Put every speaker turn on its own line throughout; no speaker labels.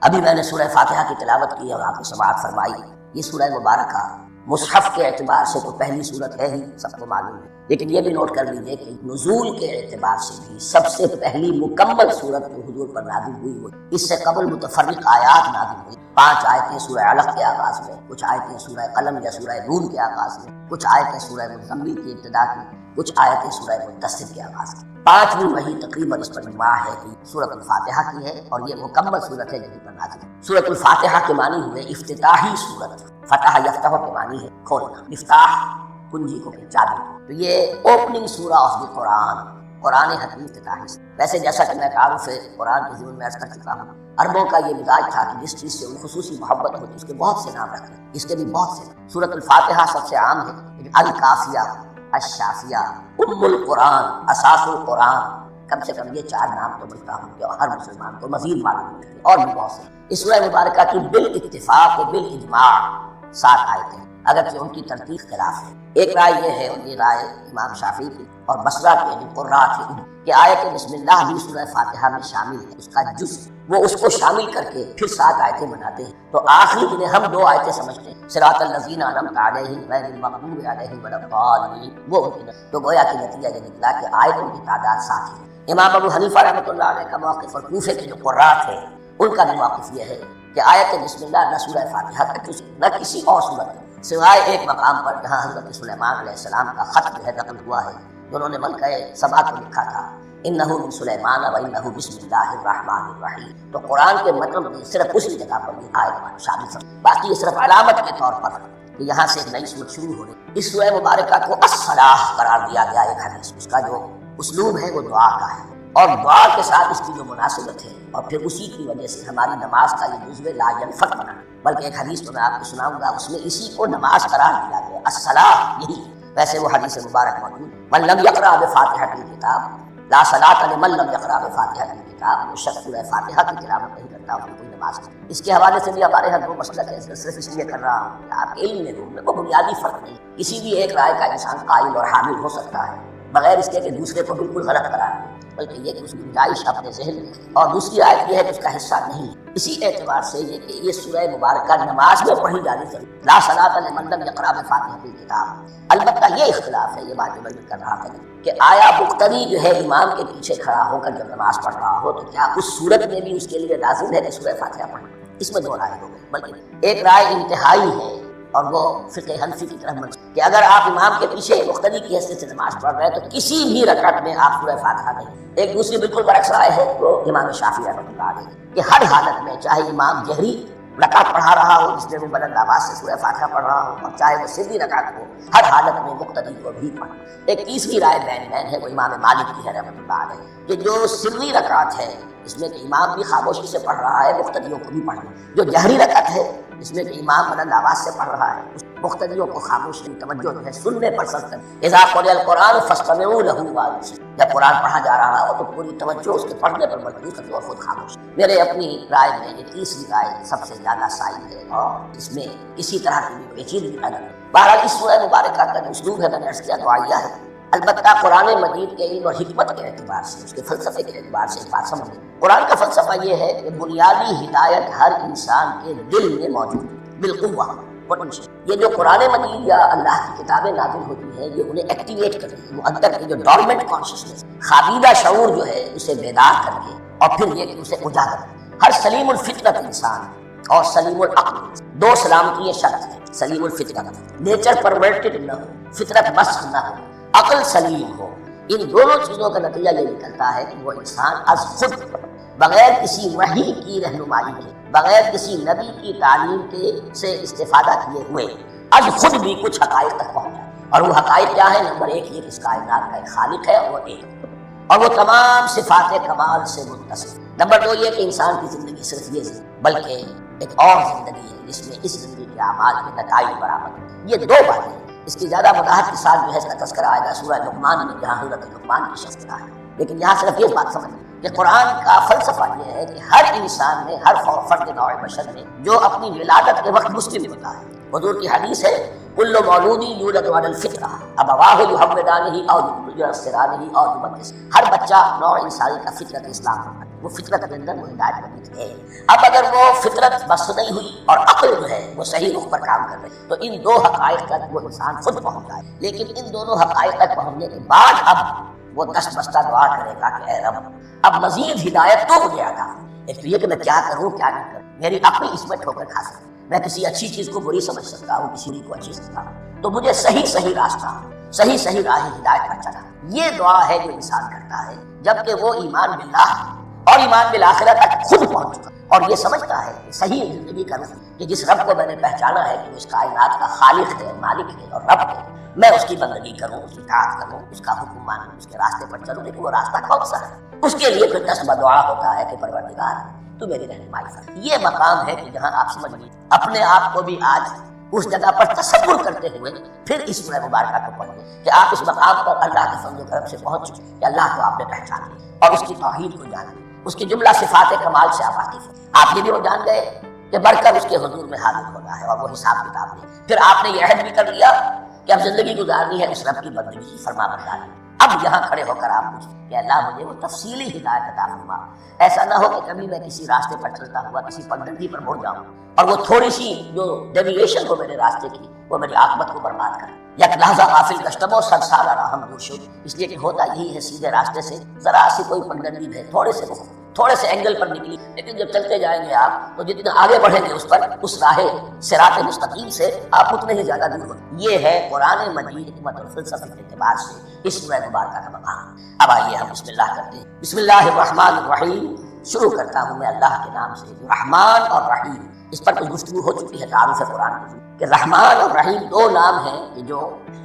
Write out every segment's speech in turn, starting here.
ابھی میں نے سورہ فاتحہ کی تلاوت کی اور آپ کو سماعت فرمائی. یہ سورہ مبارکہ مصحف کے اعتبار سے تو پہلی صورت ہے ہی، سب کو معلوم ہے، لیکن یہ بھی نوٹ کر لیجئے کہ نزول کے اعتبار سے بھی سب سے پہلی مکمل صورت جو حضور پر نازل ہوئی وہ اس سے قبل متفرق آیات نازل ہوئی. 5 آیتیں سورہ علق کے آغاز میں، کچھ آیتیں سورہ قلم یا سورہ نون کے آغاز میں، کچھ آیتیں سورہ مزمل کی ابتدا کی، کچھ آیتیں سورہ مدثر کے آغاز کی. 5ویں وحی تقریباً اس پر اجماع ہے کہ سورۃ الفاتحہ کی ہے اور یہ مکمل صورت ہے جس پر نازل ہے. سورۃ الفاتحہ کے معنی ہوئے افتتاحی صورت. فتح یفتح کے معنی ہے کھولنا، مفتاح کنجی کو، چابی. تو یہ اوپننگ سورہ آف دی قرآن، قرآن حکیم افتتاحی. ویسے جیسا کہ میں تعارف قرآن کے ضمن میں عرض کر چکا ہوں، عربوں کا یہ مزاج تھا کہ جس چیز سے ان خصوصی محبت ہوتی اس کے بہت سے نام رکھتے ہیں، اس کے بھی بہت سے. سورۃ الفاتحہ سب سے عام ہے، الکافیہ، الشافیہ، ام القرآن، اساس القرآن. کم سے کم یہ 4 نام تو بولتا ہوں کہ ہر مسلمان کو مزید معلوم ہوتے ہیں، اور بھی بہت سے. اس سورہ مبارکہ کی بالاتفاق و بالاجماع 7 آیتیں، اگرچہ ان کی ترتیب خلاف ہے. ایک رائے یہ ہے، اور یہ رائے امام شافعی کی اور بصرہ کے جو قراء تھے کہ آیت بسم اللہ بھی سورہ فاتحہ میں شامل ہے، اس کا جز وہ اس کو شامل کر کے پھر 7 آیتیں بناتے ہیں. تو آخری جنہیں ہم 2 آیتیں سمجھتے ہیں، صراط الذین انعمت علیہم غیر المغضوب علیہم ولا الضالین، وہ تو گویا کہ نتیجہ یہ نکلا کہ آیتوں کی تعداد 7 ہے. امام ابو حنیفہ رحمۃ اللہ علیہ کا موقف اور کوفے کے جو قراء تھے ان کا بھی موقف یہ ہے کہ آیت بسم اللہ نہ سورہ فاتحہ کا نہ کسی اور صورت میں، سوائے ایک مقام پر جہاں حضرت سلیمان علیہ السلام کا خط جو ہے نقل ہوا ہے، جنہوں نے ملکہ سبا کو لکھا تھا، انہ من سلیمان و انہ بسم اللہ الرحمن الرحیم. تو قرآن کے مطلب میں صرف اسی جگہ پر یہ آیت شامل ہے. باقی یہ صرف علامت کے طور پر کہ یہاں سے ایک نئی صورت شروع ہو رہی. اس سورہ مبارکہ کو الصلاۃ قرار دیا گیا. ایک حدیث اس کا جو اسلوب ہے وہ دعا کا ہے، اور دعا کے ساتھ اس کی جو مناسبت ہے، اور پھر اسی کی وجہ سے ہماری نماز کا یہ جزو لا ینفک بنا. بلکہ ایک حدیث تو میں آپ کو سناؤں گا، اس میں اسی کو نماز قرار دیا گیا، الصلاۃ یہی. ویسے وہ حدیث مبارک موجود، من لم یقرأ بفاتحۃ الکتاب لا صلاۃ لمن لم یقرأ بفاتحۃ الکتاب. وہ شخص سورہ فاتحہ کی تلاوت نہیں کرتا اس کی کوئی نماز نہیں. اس کے حوالے سے بھی ہمارے یہاں 2 مسلک ہیں، صرف اس لیے کر رہا ہوں کہ آپ علم میں ہوں، وہ بنیادی فرق نہیں. کسی بھی ایک رائے کا انسان قائل اور حامل ہو سکتا ہے بغیر اس کے کہ دوسرے کو بالکل غلط قرار دے، بلکہ یہ کہ اس کی گنجائش اپنے ذہن میں. اور دوسری آیت یہ ہے کہ اس کا حصہ نہیں. اسی اعتبار سے یہ کہ یہ سورہ مبارکہ نماز میں پڑھی جانی چاہیے، لا صلاۃ لمن لم یقرأ بفاتحۃ الکتاب. البتہ یہ اختلاف ہے، یہ بات جو میں کر رہا تھا کہ آیا مقتدی جو ہے امام کے پیچھے کھڑا ہو کر جب نماز پڑھ رہا ہو تو کیا اس صورت میں بھی اس کے لیے لازم ہے کہ سورہ فاتحہ پڑھے؟ اس میں 2 رائے ہو گئی. بلکہ ایک رائے انتہائی ہے اور وہ فقہ حنفی کی طرف منسوب کہ اگر آپ امام کے پیچھے مقتدی کی حیثیت سے نماز پڑھ رہے ہیں تو کسی بھی رکعت میں آپ سورہ فاتحہ نہیں. ایک دوسری بالکل برعکس رائے ہے وہ امام شافعی رحمۃ اللہ علیہ کہ ہر حالت میں چاہے امام جہری رکعت پڑھا رہا ہو جس میں وہ بلند آواز سے سورہ فاتحہ پڑھ رہا ہو، اور چاہے وہ سری رکعت ہو، ہر حالت میں مقتدی کو بھی پڑھنا. ایک تیسری رائے بین ہے، وہ امام مالک کی ہے رحمۃ اللہ علیہ کہ جو سری رکعت ہے اس میں کہ امام بھی خاموشی سے پڑھ رہا ہے، مقتدیوں کو بھی پڑھنا. جو جہری رکعت ہے اس میں کہ امام بلند آواز سے پڑھ رہا ہے، مقتدیوں کو خاموشی توجہ جو ہے سننے پر سرد کریں. اذا قرئ القرآن فاستمعوا له وانصتوا. جب قرآن پڑھا جا رہا ہو تو پوری توجہ اس کے پڑھنے پر مرکوز کریں اور خود خاموش. میرے اپنی رائے میں یہ تیسری رائے سب سے زیادہ سائل ہے اور اس میں کسی طرح کی بھی پیچیدگی پیدا نہیں. بہرحال اس سورہ مبارکہ کا جو اسلوب ہے میں نے عرض کیا دعائیہ ہے. البتہ قرآن مجید کے علم اور حکمت کے اعتبار سے، اس کے فلسفے کے اعتبار سے ایک بات سمجھ لیں. قرآن کا فلسفہ یہ ہے کہ بنیادی ہدایت ہر انسان کے دل میں موجود ہے بالقوہ. یہ جو قرآن مجید یا اللہ کی کتابیں نازل ہوتی ہیں یہ انہیں ایکٹیویٹ کر رہی ہے، وہ اندر کی جو ڈورمنٹ کانشسنس، خوابیدہ شعور جو ہے اسے بیدار کر کے، اور پھر یہ کہ اسے اجاگر کرے. ہر سلیم الفطرت انسان اور سلیم العقل 2 سلامتی شرط ہے. سلیم الفطرت، نیچر پرورٹڈ نہ ہو، فطرت مسخ نہ ہو، عقل سلیم ہو. ان دونوں چیزوں کا نتیجہ یہ نکلتا ہے کہ وہ انسان از خود بغیر کسی وحی کی رہنمائی کے، بغیر کسی نبی کی تعلیم کے سے استفادہ کیے ہوئے از خود بھی کچھ حقائق تک پہنچ جائے. اور وہ حقائق کیا ہے؟ نمبر 1 یہ کہ اس کائنات کا ایک خالق ہے اور وہ ایک، اور وہ تمام صفات کمال سے متصف. نمبر 2 یہ کہ انسان کی زندگی صرف یہ زندگی بلکہ ایک اور زندگی ہے جس میں اس زندگی کے اعمال کے نتائج برآمد ہیں. یہ 2 باتیں. اس کی زیادہ وضاحت کے ساتھ جو ہے اس کا تذکرہ آئے گا سورہ لقمان میں، جہاں حضرت لقمان کی شخصیت ہے. لیکن یہاں صرف یہ بات سمجھ کہ قرآن کا فلسفہ یہ ہے کہ ہر انسان میں، ہر فرد نوع بشر میں جو اپنی ولادت کے وقت مسلم ہوتا ہے. حضور کی حدیث ہے کل مولود یولد علی الفطرہ ابواہ یحودانہ او ینصرانہ او یمجسہ. ہر بچہ نوع انسانی کا فطرت اسلام پر وہ فطرت کے اندر وہ ہدایت موجود ہے۔ اب اگر وہ فطرت بس نہیں ہوئی اور عقل جو ہے وہ صحیح رخ پر کام کر رہی، تو ان دو حقائق تک وہ انسان خود پہنچ جائے۔ لیکن ان دونوں حقائق تک پہنچنے کے بعد اب وہ دست بستہ دعا کرے گا کہ اے رب اب مزید ہدایت تو مجھے عطا۔ ایک تو یہ کہ میں کیا کروں کیا نہ کروں، میری عقل اس میں ٹھوکر کھا سکتی، میں کسی اچھی چیز کو بری سمجھ سکتا ہوں، کسی کو اچھی سمجھتا ہوں، تو مجھے صحیح راستہ، صحیح راہ ہدایت پر چلا۔ یہ دعا ہے جو انسان کرتا ہے جبکہ وہ ایمان باللہ اور ایمان بالآخرہ تک خود پہنچ چکا اور یہ سمجھتا ہے کہ صحیح زندگی کروں کہ جس رب کو میں نے پہچانا ہے کہ وہ اس کائنات کا خالق ہے، مالک ہے اور رب ہے، میں اس کی بندگی کروں، اس کی اطاعت کروں، اس کا حکم مانوں، اس کے راستے پر چلوں۔ لیکن وہ راستہ کون سا ہے؟ اس کے لیے پھر دست بدعا ہوتا ہے کہ پروردگار تو میری رہنمائی کر۔ یہ مقام ہے کہ جہاں آپ سمجھ لیجیے اپنے آپ کو بھی آج اس جگہ پر تصور کرتے ہوئے پھر اس سورہ مبارکہ کو پڑھیں کہ آپ اس مقام پر اللہ کے فضل و کرم سے پہنچ چکے کہ اللہ کو آپ نے پہچان لیا اور اس کی توحید کو جان لیا، اس کی جملہ صفات کمال سے آپ واقف ہیں۔ آپ یہ بھی وہ جان گئے کہ بڑھ کر اس کے حضور میں حاضر ہونا ہے اور وہ حساب کتاب نہیں۔ پھر آپ نے یہ عہد بھی کر لیا کہ اب زندگی گزارنی ہے اس رب کی بندگی کی فرما برداری۔ اب یہاں کھڑے ہو کر آپ پوچھیں کہ اللہ مجھے وہ تفصیلی ہدایت عطا فرما، ایسا نہ ہو کہ کبھی میں کسی راستے پر چلتا ہوا کسی پگڈنڈی پر مڑ جاؤں اور وہ تھوڑی سی جو ڈیویشن ہو میرے راستے کی وہ میری عاقبت کو برباد کرے۔ یک لحظہ غافل گشتم و صد سالہ راہم دور شد، اس لیے کہ ہوتا یہی ہے سیدھے راستے سے ذرا سی کوئی پگڈنڈی ہے، تھوڑے سے اینگل پر نکلی، لیکن جب چلتے جائیں گے آپ تو جتنا آگے بڑھیں گے اس پر اس راہ صراط مستقیم سے آپ اتنے ہی زیادہ دور ہوتے۔ یہ ہے قرآن مجید حکمت اور فلسفے کے اعتبار سے اس سورہ مبارکہ کا مقام۔ اب آئیے ہم بسم اللہ کرتے ہیں۔ بسم اللہ الرحمن الرحیم، شروع کرتا ہوں میں اللہ کے نام سے جو رحمان اور رحیم۔ اس پر کچھ گفتگو ہو چکی ہے تعارف قرآن میں کہ رحمان اور رحیم دو نام ہیں کہ جو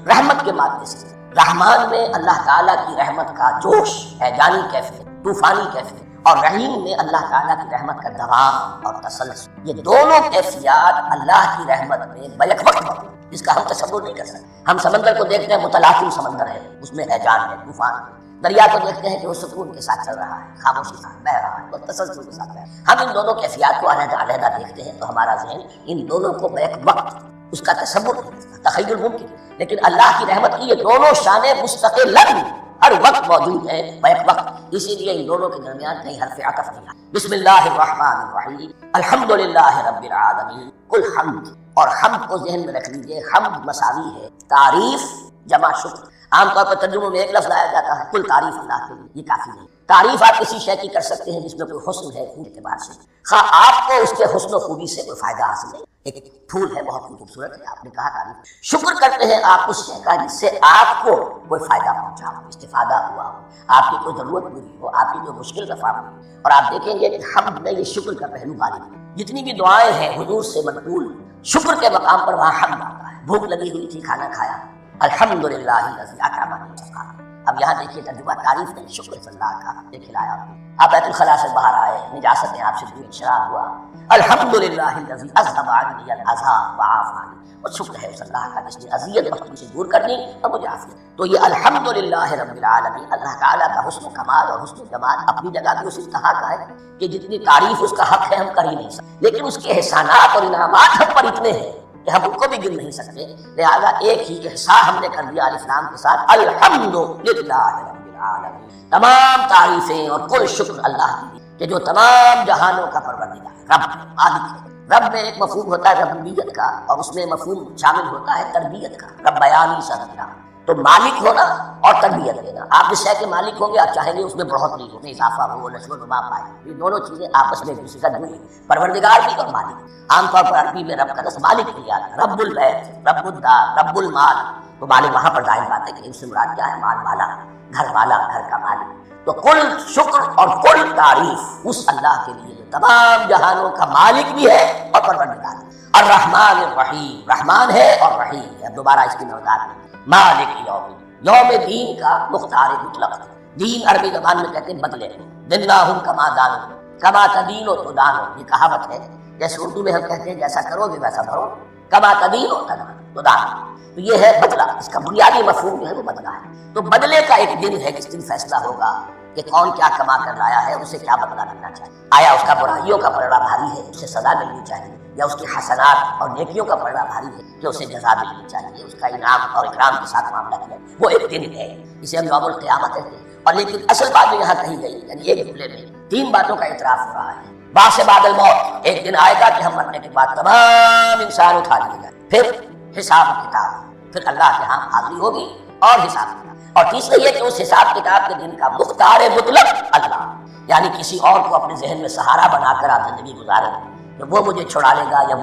رحمت کے مادے سے، رحمان میں اللہ تعالیٰ کی رحمت کا جوش ہے، جانی کیفیت، طوفانی کیفیت، اور رحیم میں اللہ تعالیٰ کی رحمت کا دوام اور تسلسل۔ یہ دونوں کیفیات اللہ کی رحمت میں بیک وقت موجود ہیں، جس کا ہم تصور نہیں کر سکتے۔ ہم سمندر کو دیکھتے ہیں متلاطم سمندر ہے، اس میں ہے جان ہے، طوفان ہے۔ دریا کو دیکھتے ہیں کہ وہ سکون کے ساتھ چل رہا ہے، خاموشی سے بہہ رہا ہے اور تسلسل کے ساتھ بہہ رہا ہے۔ ہم ان دونوں کیفیات کو علیحدہ دیکھتے ہیں تو ہمارا ذہن ان دونوں کو بیک وقت اس کا تصور نہیں کرتا، تخیل ممکن، لیکن اللہ کی رحمت کی یہ دونوں شانیں مستقلن ہر وقت موجود ہے بیک وقت، اسی لیے ان دونوں کے درمیان کہیں حرف عطف نہیں ہے۔ بسم اللہ الرحمن الرحیم، الحمدللہ رب العالمین، کل حمد، اور حمد کو ذہن میں رکھ لیجئے، حمد مساوی ہے تعریف جمع شکر۔ عام طور پر ترجموں میں ایک لفظ لایا جاتا ہے کل تعریف اللہ کے لیے، یہ کافی نہیں۔ تعریف آپ کسی شے کی کر سکتے ہیں جس میں کوئی حسن ہے خوب اعتبار سے، خواہ آپ کو اس کے حسن و خوبی سے کوئی فائدہ حاصل نہیں، ایک پھول ہے بہت خوبصورت ہے، آپ نے کہا تعریف۔ شکر کرتے ہیں آپ اس شے کا جس سے آپ کو کوئی فائدہ پہنچا ہو، استفادہ ہوا ہو، آپ کی کوئی ضرورت پوری ہو، آپ کی کوئی مشکل رفع ہو۔ اور آپ دیکھیں گے کہ حمد میں یہ شکر کا پہلو غالب ہے۔ جتنی بھی دعائیں ہیں حضور سے منقول، شکر کے مقام پر وہاں حمد آتا ہے۔ بھوک لگی ہوئی تھی، کھانا کھایا، الحمدللہ الذی اطعمنی وسقانی۔ اب یہاں دیکھیے ترجمہ تعریف نہیں، شکر اللہ کا نے کھلایا۔ آپ بیت الخلاء سے باہر آئے، نجاست آپ سے دور شراب ہوا، الحمدللہ الذی اذهب عنی الاذى وعافانی، اور شکر ہے اس اللہ کا جس نے اذیت مجھ سے دور کرنی اور مجھے عافیت۔ تو یہ الحمدللہ رب العالمین، اللہ تعالیٰ کا حسن و کمال اور حسن و جمال اپنی جگہ بھی اس انتہا کا ہے کہ جتنی تعریف اس کا حق ہے ہم کر ہی نہیں سکتے، لیکن اس کے احسانات اور انعامات ہم پر اتنے ہیں کہ ہم ان کو بھی گن نہیں سکتے۔ لہذا ایک ہی احسان ہم نے کر دیا الف لام کے ساتھ، الحمدللہ رب العالمین، تمام تعریفیں اور کل شکر اللہ کی کہ جو تمام جہانوں کا پروردگار ہے، رب مالک ہے۔ رب میں ایک مفہوم ہوتا ہے ربوبیت کا، اور اس میں مفہوم شامل ہوتا ہے تربیت کا، رب بیانی سرنا، تو مالک ہونا اور تربیت دینا۔ آپ جس شے کے مالک ہوں گے آپ چاہیں گے اس میں بڑھوتری ہو، اس میں اضافہ ہو، نشو و نما پائے، یہ دونوں چیزیں آپس میں ایک دوسرے کا جڑی، پروردگار بھی اور مالک۔ عام طور پر عربی میں رب کا لفظ مالک لیا جاتا ہے، رب البیت، رب الدار، رب المال، تو مالک وہاں پر ظاہر بات ہے کہ اس سے مراد کیا ہے، مال والا، گھر والا، گھر کا مالک۔ تو کل شکر اور کل تعریف اس اللہ کے لیے جو تمام جہانوں کا مالک بھی ہے اور پروردگار ہے۔ الرحمن الرحیم، رحمان ہے اور رحیم ہے۔ اب دوبارہ اس کی نوعات میں مالک یوم الدین، یوم دین کا مختار مطلق ہے۔ دین عربی زبان میں کہتے ہیں بدلے، دناہم کما دانو، کما تدین و تدانو، یہ کہاوت ہے۔ جیسے اردو میں ہم کہتے ہیں جیسا کرو گے ویسا بھرو، کما تدین و تدانو، تو یہ ہے بدلہ، اس کا بنیادی مفہوم جو ہے وہ بدلہ ہے۔ تو بدلے کا ایک دن ہے، جس دن فیصلہ ہوگا کہ کون کیا کما کر لایا ہے، اسے کیا بدلہ ملنا چاہیے۔ آیا اس کا برائیوں کا پلڑا بھاری ہے، اسے سزا ملنی چاہیے، یا اس کی حسنات اور نیکیوں کا پلڑا بھاری ہے کہ اسے جزا ملنی چاہیے، اس کا انعام اور اکرام کے ساتھ معاملہ کیا۔ وہ ایک دن ہے، اسے ہم یوم القیامت کہتے ہیں۔ اور لیکن اصل بات جو یہاں کہی گئی یعنی ایک جملے میں 3 باتوں کا اعتراف ہو رہا ہے۔ بعث بعد الموت، ایک دن آئے گا کہ ہم مرنے کے بعد تمام انسان اٹھا لیے جائیں، پھر حساب کتاب، پھر اللہ کے ہاں حاضری ہوگی اور حساب کتاب۔ اور تیسرا یہ کہ اس حساب کتاب کے دن کا مختار مطلق اللہ، یعنی کسی اور کو اپنے ذہن میں سہارا بنا کر آپ زندگی گزاریں کہ وہ مجھے چھڑا لے گا، یا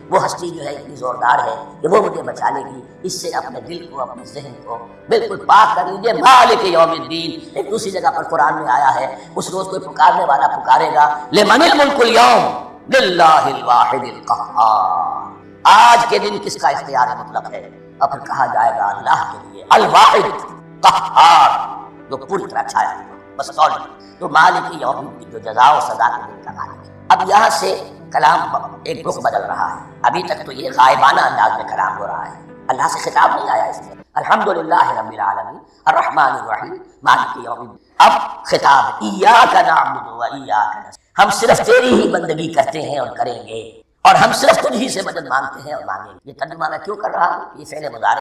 وہ ہستی جو ہے اتنی زوردار ہے کہ وہ مجھے بچا لے گی۔ اس سے اپنے دل کو، اپنے ذہن کو بالکل پاک کر لیجیے۔ مالک یوم الدین، ایک دوسری جگہ پر قرآن میں آیا ہے، اس روز کوئی پکارنے والا پکارے گا لمن الملک اليوم للہ الواحد القہار، آج کے دن کس کا اختیار مطلق ہے؟ اور پھر کہا جائے گا اللہ کے لیے الواحد قہار، جو پوری طرح چھایا ہوا بس قول تو مالک یوم الدین، جو جزا و سزا کے دن کا مالک ہے۔ اب یہاں سے کلام ایک رخ بدل رہا ہے۔ ابھی تک تو یہ غائبانہ انداز میں کلام ہو رہا ہے، اللہ سے خطاب نہیں آیا اس میں، الحمدللہ رب العالمین الرحمن الرحیم مالک یوم الدین۔ اب خطاب ایاک نعبد و ایاک نستعین، ہم صرف تیری ہی بندگی کرتے ہیں اور کریں گے، اور ہم صرف تجھ ہی سے مدد مانگتے ہیں اور مانگیں گے۔ یہ ترجمہ میں کیوں کر رہا ہوں؟ یہ فعل مضارع